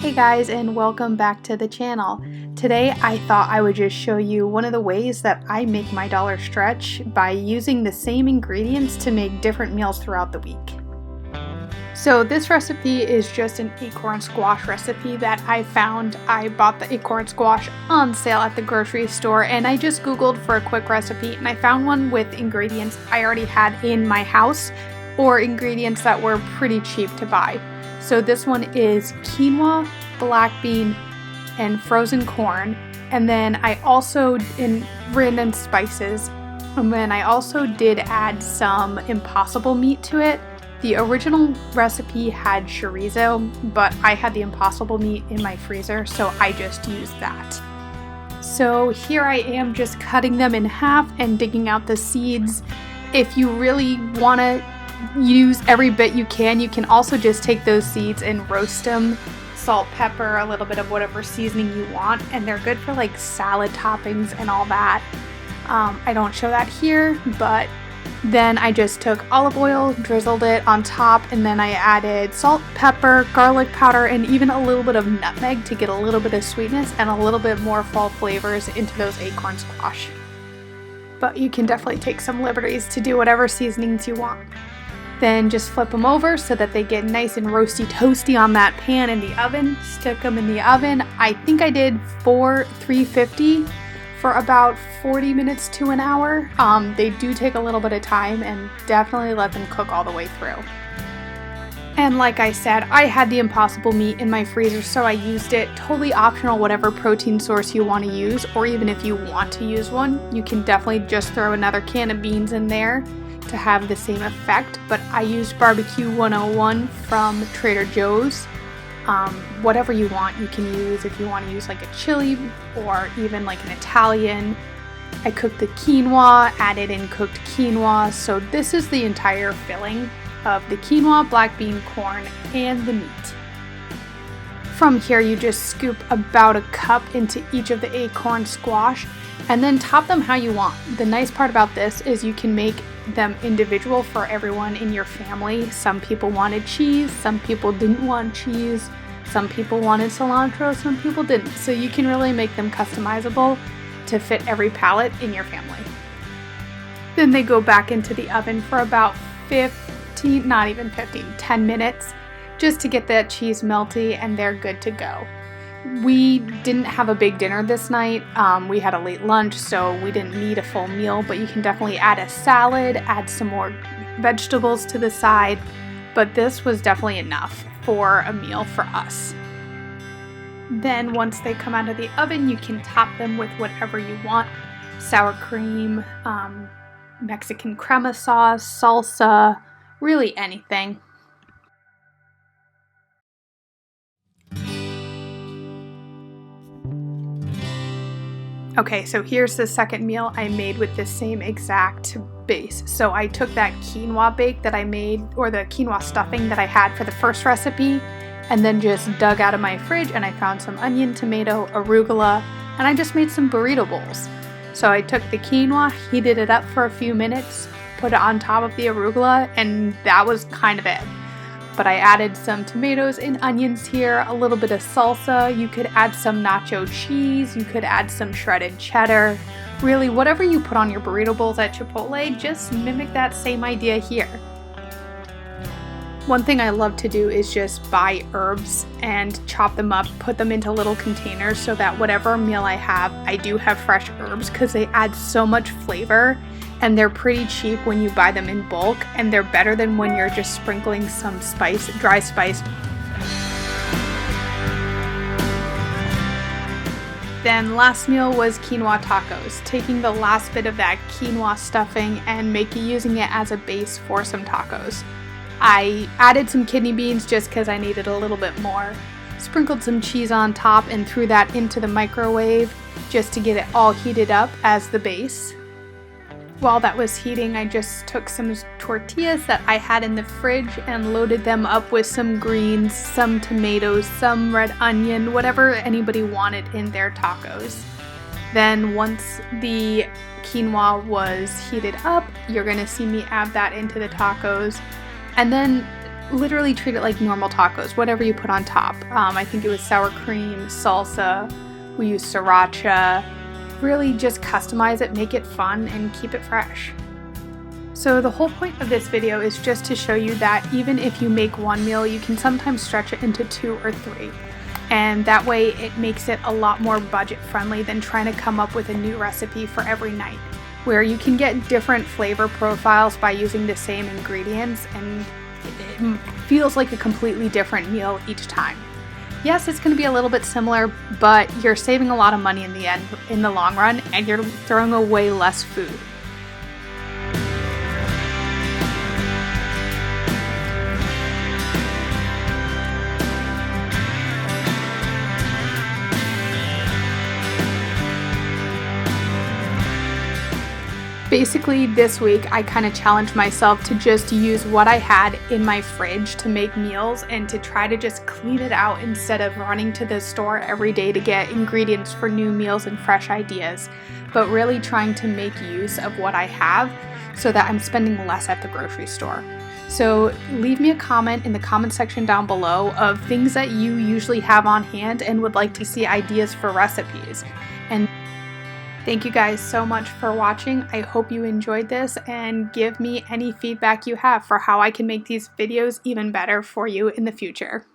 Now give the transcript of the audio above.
Hey guys, and welcome back to the channel. Today I thought I would just show you one of the ways that I make my dollar stretch by using the same ingredients to make different meals throughout the week. So this recipe is just an acorn squash recipe that I found. I bought the acorn squash on sale at the grocery store and I just googled for a quick recipe and I found one with ingredients I already had in my house or ingredients that were pretty cheap to buy. So this one is quinoa, black bean, and frozen corn. And then I also, in random spices, and then I also did add some impossible meat to it. The original recipe had chorizo, but I had the impossible meat in my freezer, so I just used that. So here I am just cutting them in half and digging out the seeds. If you really want to use every bit you can also just take those seeds and roast them. Salt, pepper, a little bit of whatever seasoning you want, and they're good for like salad toppings and all that. I don't show that here, but then I just took olive oil, drizzled it on top, and then I added salt, pepper, garlic powder, and even a little bit of nutmeg to get a little bit of sweetness and a little bit more fall flavors into those acorn squash. But you can definitely take some liberties to do whatever seasonings you want. Then just flip them over so that they get nice and roasty toasty on that pan in the oven. Stick them in the oven. I think I did 350 for about 40 minutes to an hour. They do take a little bit of time and definitely let them cook all the way through. And like I said, I had the impossible meat in my freezer, so I used it. Totally optional, whatever protein source you want to use, or even if you want to use one, you can definitely just throw another can of beans in there to have the same effect. But I used Barbecue 101 from Trader Joe's. Whatever you want you can use. If you want to use like a chili or even like an Italian. I cooked the quinoa, added in cooked quinoa. So this is the entire filling of the quinoa, black bean, corn, and the meat. From here you just scoop about a cup into each of the acorn squash and then top them how you want. The nice part about this is you can make them individual for everyone in your family. Some people wanted cheese, some people didn't want cheese, some people wanted cilantro, some people didn't. So you can really make them customizable to fit every palate in your family. Then they go back into the oven for about 10 minutes just to get that cheese melty and they're good to go. We didn't have a big dinner this night. We had a late lunch, so we didn't need a full meal, but you can definitely add a salad, add some more vegetables to the side, but this was definitely enough for a meal for us. Then once they come out of the oven, you can top them with whatever you want. Sour cream, Mexican crema sauce, salsa, really anything. Okay, so here's the second meal I made with the same exact base. So I took that quinoa bake that I made, or the quinoa stuffing that I had for the first recipe, and then just dug out of my fridge and I found some onion, tomato, arugula, and I just made some burrito bowls. So I took the quinoa, heated it up for a few minutes, put it on top of the arugula, and that was kind of it. But I added some tomatoes and onions here, a little bit of salsa. You could add some nacho cheese, you could add some shredded cheddar. Really, whatever you put on your burrito bowls at Chipotle, just mimic that same idea here. One thing I love to do is just buy herbs and chop them up, put them into little containers so that whatever meal I have, I do have fresh herbs because they add so much flavor. And they're pretty cheap when you buy them in bulk, and they're better than when you're just sprinkling some spice, dry spice. Then last meal was quinoa tacos, taking the last bit of that quinoa stuffing and using it as a base for some tacos. I added some kidney beans just because I needed a little bit more. Sprinkled some cheese on top and threw that into the microwave just to get it all heated up as the base. While that was heating, I just took some tortillas that I had in the fridge and loaded them up with some greens, some tomatoes, some red onion, whatever anybody wanted in their tacos. Then once the quinoa was heated up, you're going to see me add that into the tacos. And then literally treat it like normal tacos, whatever you put on top. I think it was sour cream, salsa, we use sriracha. Really just customize it, make it fun, and keep it fresh. So the whole point of this video is just to show you that even if you make one meal, you can sometimes stretch it into 2 or 3. And that way it makes it a lot more budget friendly than trying to come up with a new recipe for every night, where you can get different flavor profiles by using the same ingredients, and it feels like a completely different meal each time. Yes, it's going to be a little bit similar, but you're saving a lot of money in the end, in the long run, and you're throwing away less food. Basically, this week I kind of challenged myself to just use what I had in my fridge to make meals and to try to just clean it out instead of running to the store every day to get ingredients for new meals and fresh ideas, but really trying to make use of what I have so that I'm spending less at the grocery store. So leave me a comment in the comment section down below of things that you usually have on hand and would like to see ideas for recipes. And thank you guys so much for watching. I hope you enjoyed this, and give me any feedback you have for how I can make these videos even better for you in the future.